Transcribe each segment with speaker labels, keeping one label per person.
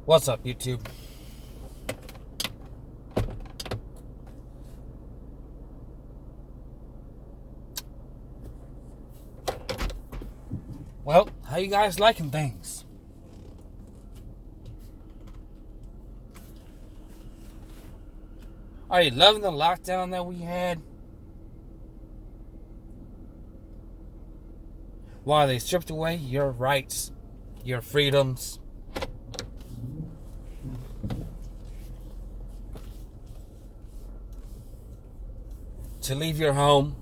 Speaker 1: What's up, YouTube? Well, how you guys liking things? Are you loving the lockdown that we had? While they stripped away your rights, your freedoms. To leave your home,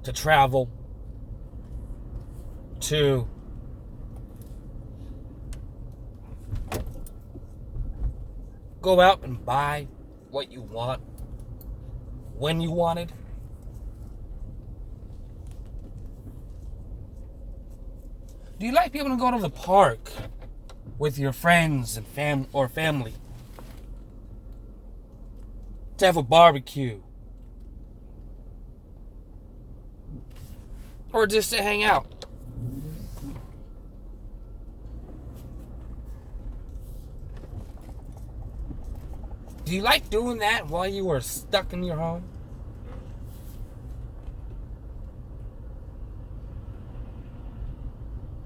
Speaker 1: to travel, to go out and buy what you want, when you want it. Do you like being able to go to the park with your friends and family? To have a barbecue? Or just to hang out? Do you like doing that while you were stuck in your home?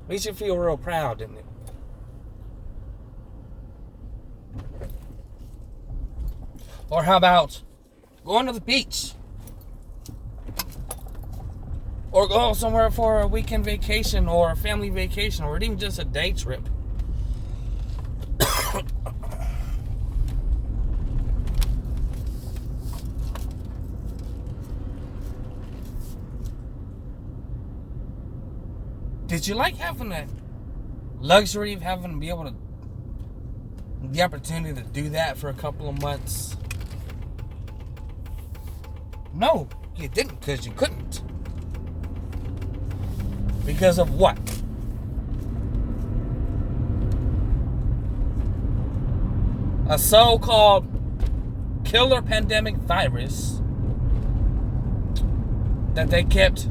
Speaker 1: Makes you feel real proud, didn't it? Or how about going to the beach? Or go somewhere for a weekend vacation or a family vacation or even just a day trip? Did you like having the luxury of having to be able to, the opportunity to do that for a couple of months? No, you didn't, because you couldn't. Because of what? A so-called killer pandemic virus that they kept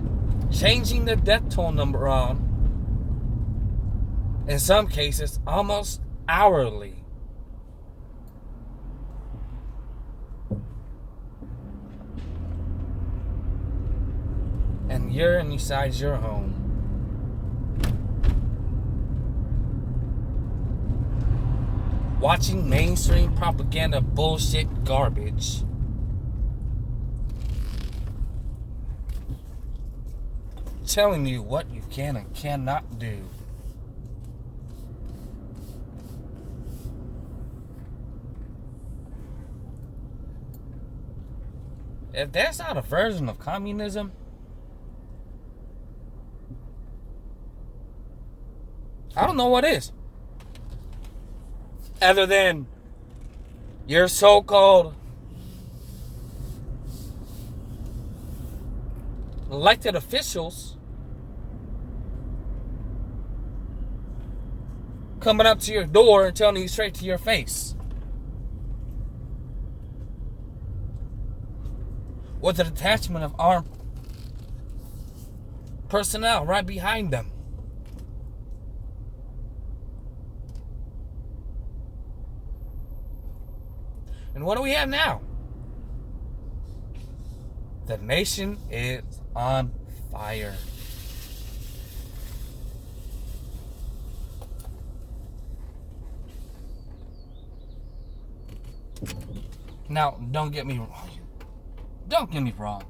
Speaker 1: changing the death toll number on, in some cases, almost hourly. And you're inside your home. Watching mainstream propaganda bullshit garbage. Telling you what you can and cannot do. If that's not a version of communism, I don't know what is. Other than your so-called elected officials coming up to your door and telling you straight to your face, with a detachment of armed personnel right behind them. And what do we have now? The nation is on fire. Now, don't get me wrong. Don't get me wrong.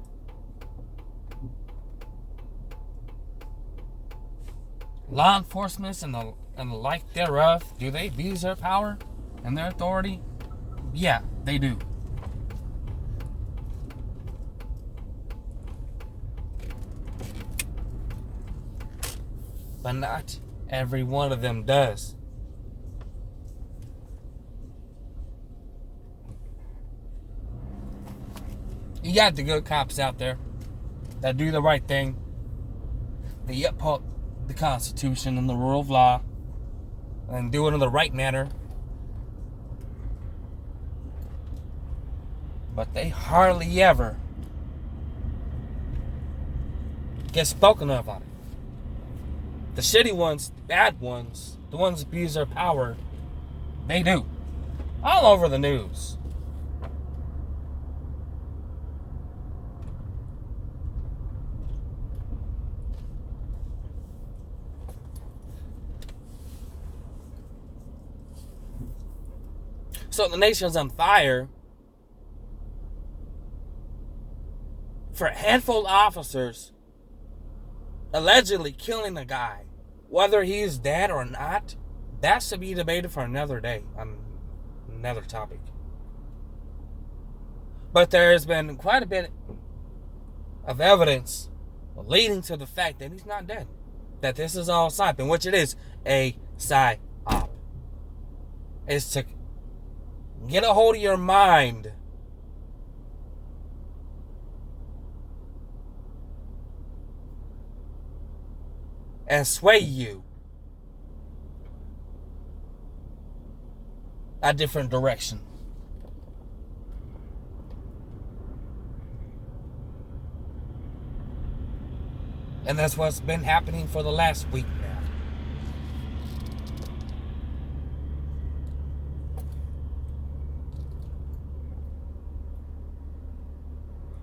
Speaker 1: Law enforcement and the like thereof, do they abuse their power and their authority? Yeah, they do. But not every one of them does. You got the good cops out there that do the right thing. They uphold the Constitution and the rule of law and do it in the right manner. But they hardly ever get spoken of on it. The shitty ones, the bad ones, the ones that abuse their power, they do. All over the news. So the nation's on fire for a handful of officers allegedly killing a guy. Whether he is dead or not, that's to be debated for another day on another topic. But there has been quite a bit of evidence leading to the fact that he's not dead. That this is all psyop, in which it is a psyop. It's to get a hold of your mind and sway you a different direction. And that's what's been happening for the last week now.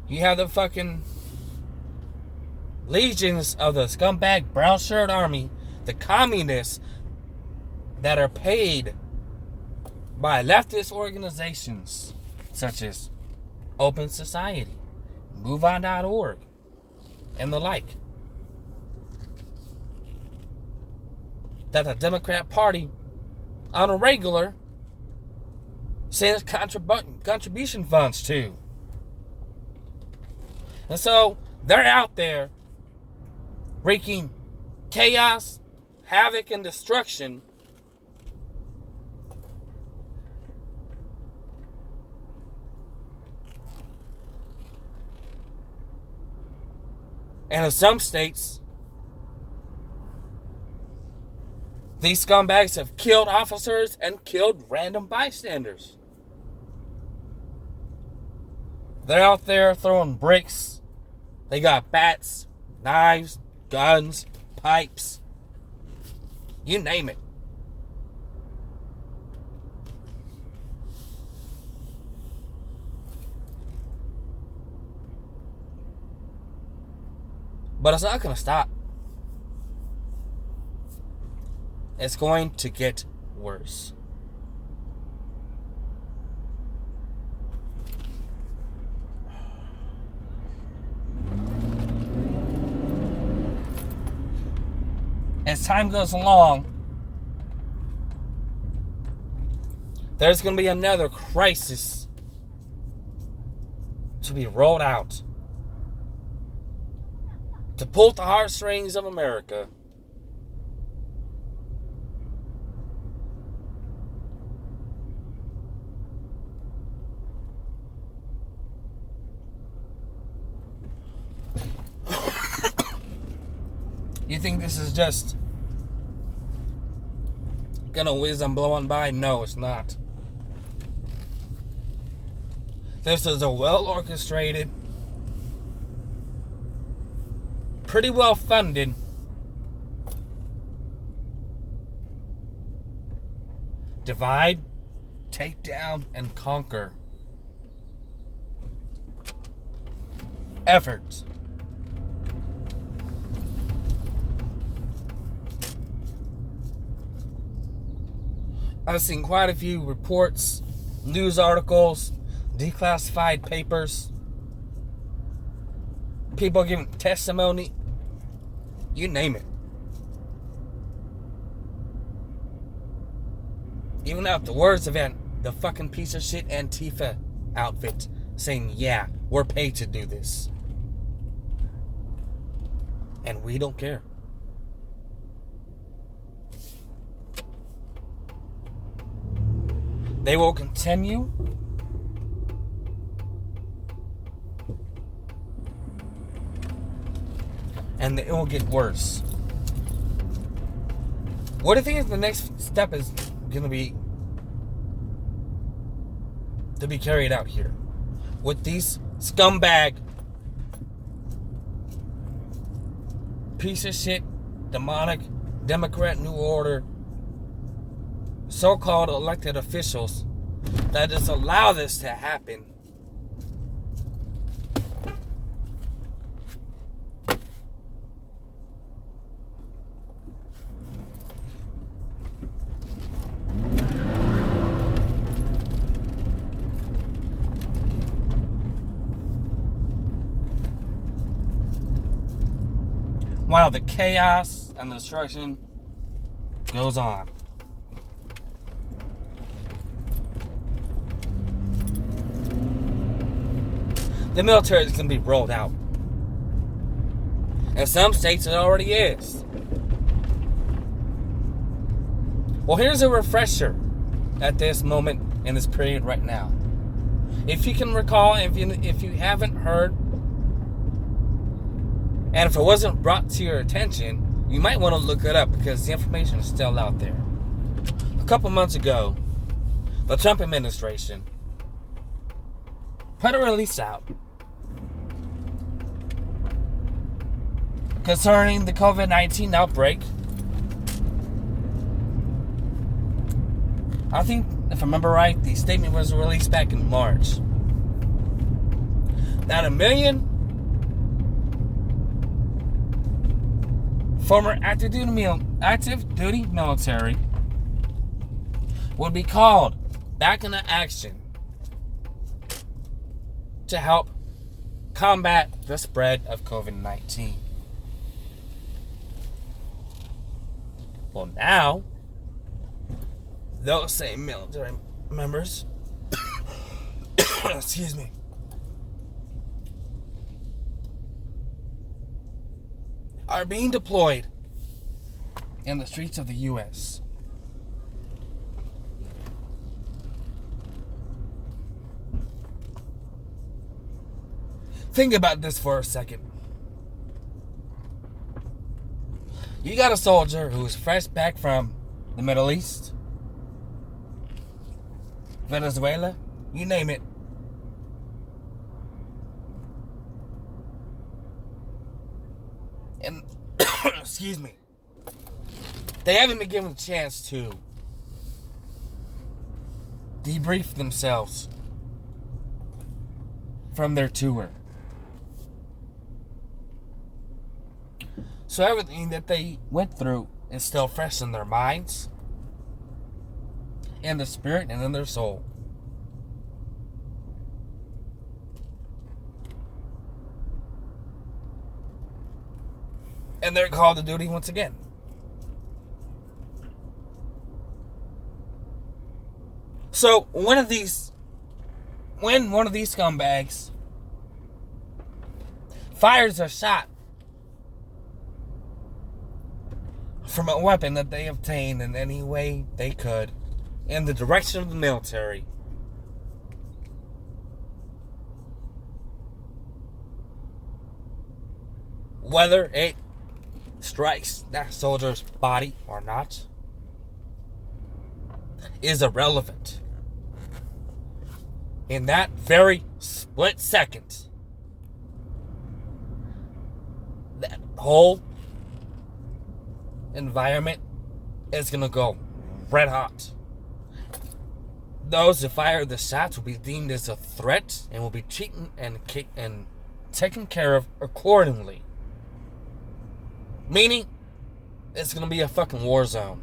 Speaker 1: You have the fucking legions of the scumbag brown shirt army, the communists that are paid by leftist organizations such as Open Society, MoveOn.org, and the like. That the Democrat Party on a regular sends contribution funds to. And so they're out there wreaking chaos, havoc, and destruction and in some states, these scumbags have killed officers and killed random bystanders. They're out there throwing bricks. They got bats, knives, guns, pipes. You name it. But it's not going to stop. It's going to get worse. As time goes along, there's going to be another crisis to be rolled out to pull at the heartstrings of America. You think this is just gonna whiz and blow on by? No, it's not. This is a well-orchestrated, pretty well-funded divide, take down, and conquer efforts. I've seen quite a few reports, news articles, declassified papers, people giving testimony, you name it. Even out the words of the fucking piece of shit Antifa outfit saying, yeah, we're paid to do this. And we don't care. They will continue and it will get worse. What do you think the next step is going to be carried out here? With these scumbag, piece of shit, demonic, Democrat New Order so-called elected officials that just allow this to happen. While the chaos and the destruction goes on. The military is going to be rolled out. In some states, it already is. Well, here's a refresher at this moment in this period right now. If you can recall, if you haven't heard, and if it wasn't brought to your attention, you might want to look it up because the information is still out there. A couple months ago, the Trump administration put a release out concerning the COVID-19 outbreak. I think, if I remember right, the statement was released back in March. That 1 million former active duty military would be called back into action to help combat the spread of COVID-19. Well, now, those same military members, excuse me, are being deployed in the streets of the U.S. Think about this for a second. You got a soldier who's fresh back from the Middle East, Venezuela, you name it. And, excuse me, they haven't been given a chance to debrief themselves from their tour. So everything that they went through is still fresh in their minds, in the spirit, and in their soul. And they're called to duty once again. So when one of these scumbags fires a shot from a weapon that they obtained in any way they could in the direction of the military, whether it strikes that soldier's body or not is irrelevant. In that very split second, that whole environment is gonna go red hot. Those who fire the shots will be deemed as a threat and will be treated and taken care of accordingly. Meaning, it's gonna be a fucking war zone.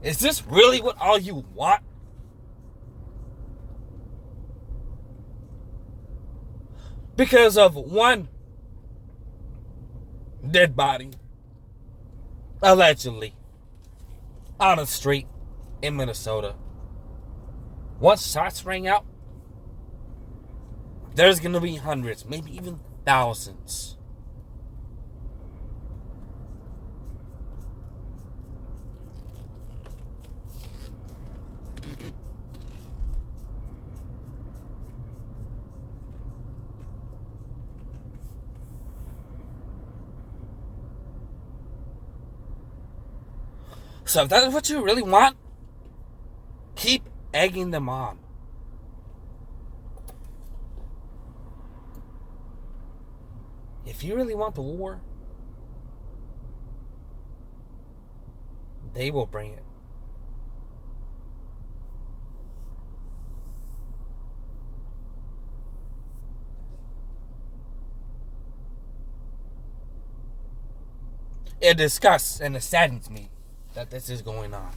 Speaker 1: Is this really what all you want? Because of one dead body, allegedly, on a street in Minnesota. Once shots rang out, there's going to be hundreds, maybe even thousands. So if that's what you really want, keep egging them on. if you really want the war, they will bring it. It disgusts and it saddens me that this is going on.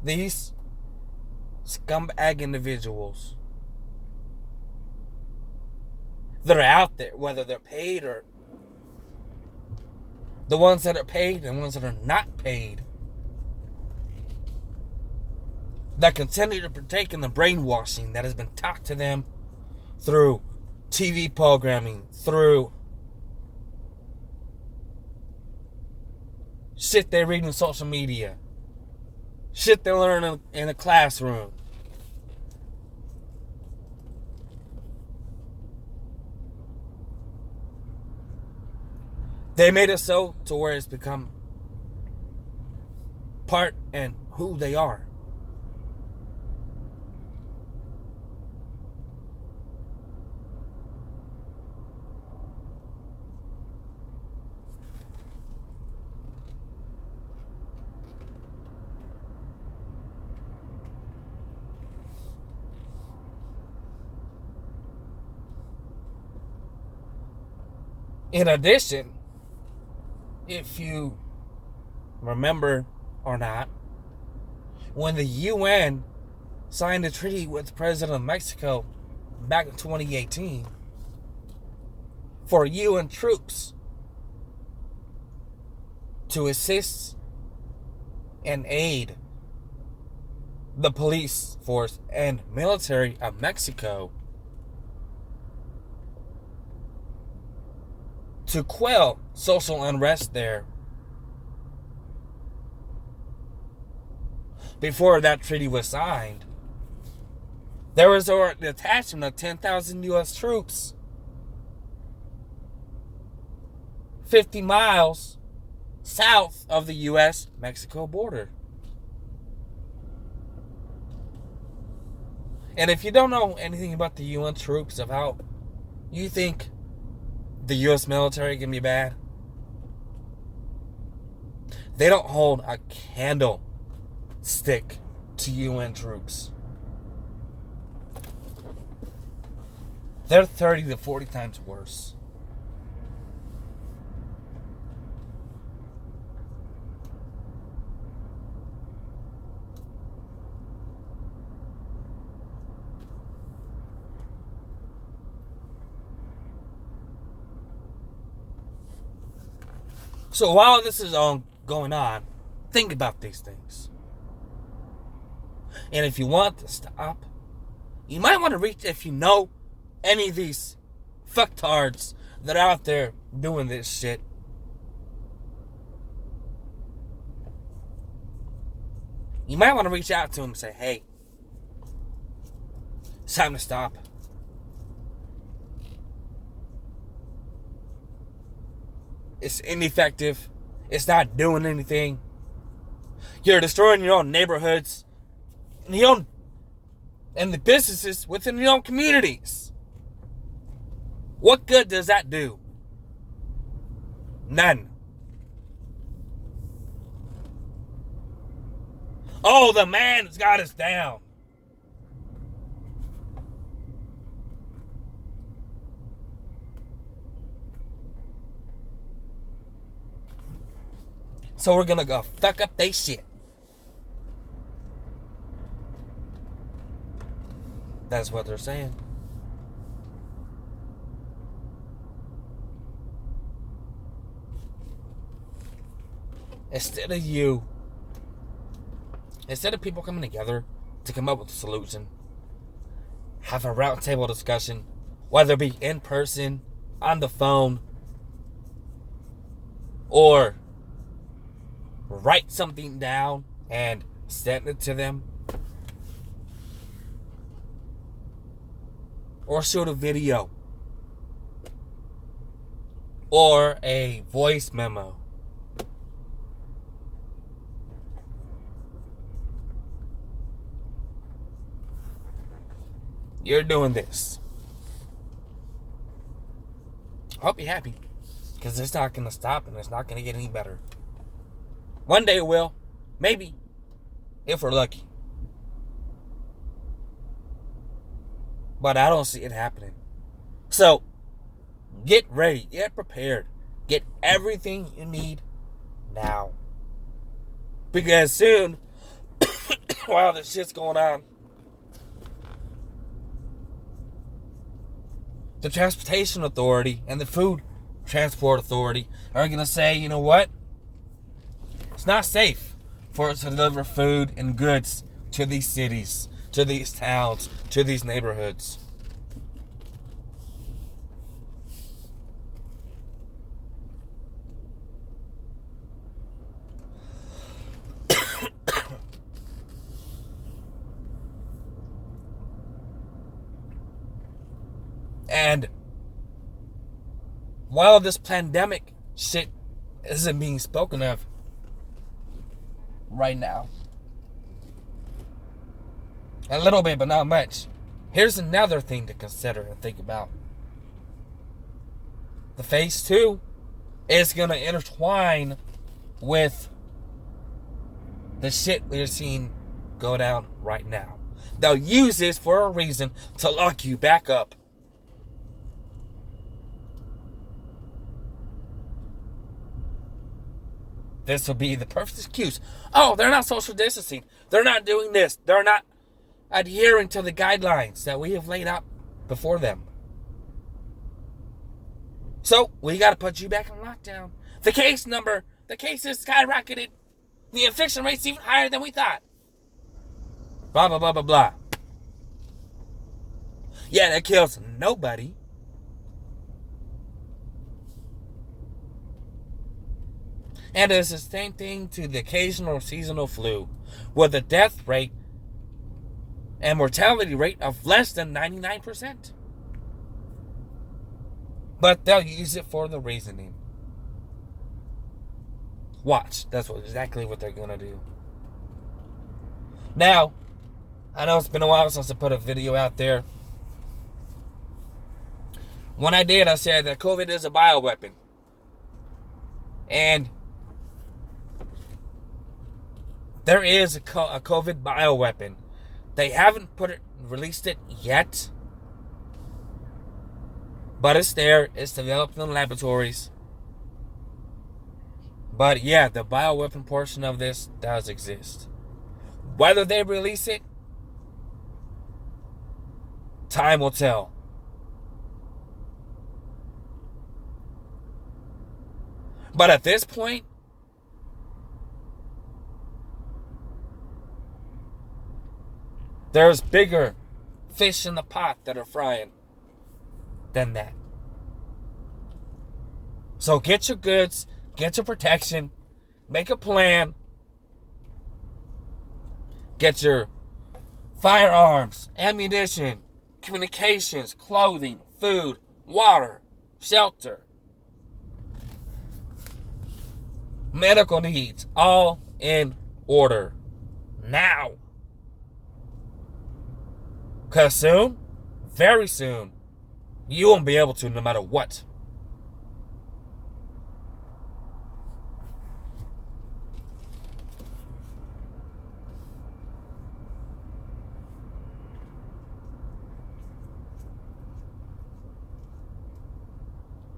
Speaker 1: These scumbag individuals that are out there, whether they're paid or the ones that are paid and the ones that are not paid, that continue to partake in the brainwashing that has been taught to them through TV programming, through shit they read in social media, shit they learn in a classroom. They made it so to where it's become part and who they are. In addition, if you remember or not, when the UN signed a treaty with the President of Mexico back in 2018 for UN troops to assist and aid the police force and military of Mexico to quell social unrest there. Before that treaty was signed, there was a detachment of 10,000 U.S. troops 50 miles south of the U.S.-Mexico border. And if you don't know anything about the UN troops, of how you think the U.S. military can be bad, they don't hold a candlestick to UN troops. They're 30 to 40 times worse. So while this is all going on, think about these things. And if you want to stop, you might want to reach, if you know any of these fucktards that are out there doing this shit, you might want to reach out to them and say, hey, it's time to stop. It's ineffective. It's not doing anything. You're destroying your own neighborhoods and the businesses within your own communities. What good does that do? None. Oh, the man's got us down. So we're gonna go fuck up they shit. That's what they're saying. Instead of people coming together to come up with a solution, have a roundtable discussion, whether it be in person, on the phone, or write something down and send it to them, or shoot a video, or a voice memo, you're doing this. Hope you're happy. Because it's not going to stop and it's not going to get any better. One day it will. Maybe. If we're lucky. But I don't see it happening. So, get ready. Get prepared. Get everything you need now. Because soon, while this shit's going on, the Transportation Authority and the Food Transport Authority are going to say, you know what? It's not safe for us to deliver food and goods to these cities, to these towns, to these neighborhoods. And while this pandemic shit isn't being spoken of right now, a little bit, but not much, here's another thing to consider and think about. The phase 2 is going to intertwine with the shit we're seeing go down right now. They'll use this for a reason to lock you back up. This will be the perfect excuse. Oh, they're not social distancing. They're not doing this. They're not adhering to the guidelines that we have laid out before them. So, we got to put you back on lockdown. The cases skyrocketed. The infection rate's even higher than we thought. Blah, blah, blah, blah, blah. Yeah, that kills nobody. And it's the same thing to the occasional seasonal flu, with a death rate and mortality rate of less than 99%. But they'll use it for the reasoning. Watch. That's exactly what they're going to do. Now, I know it's been a while since I put a video out there. When I did, I said that COVID is a bioweapon. And there is a COVID bioweapon. They haven't released it yet. But it's there. It's developed in laboratories. But yeah, the bioweapon portion of this does exist. Whether they release it, time will tell. But at this point, there's bigger fish in the pot that are frying than that. So get your goods, get your protection, make a plan, get your firearms, ammunition, communications, clothing, food, water, shelter, medical needs, all in order now. Because soon, very soon, you won't be able to no matter what.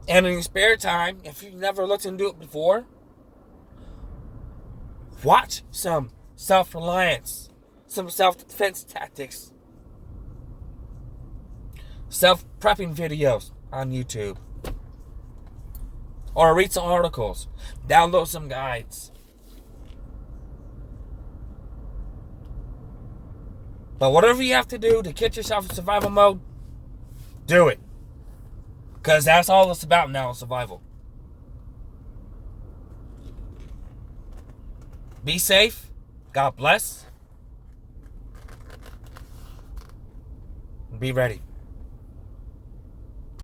Speaker 1: And in your spare time, if you've never looked into it before, watch some self-reliance, some self-defense tactics, self-prepping videos on YouTube, or read some articles, download some guides. But whatever you have to do to get yourself in survival mode, do it. Because that's all it's about now, survival. Be safe. God bless. Be ready.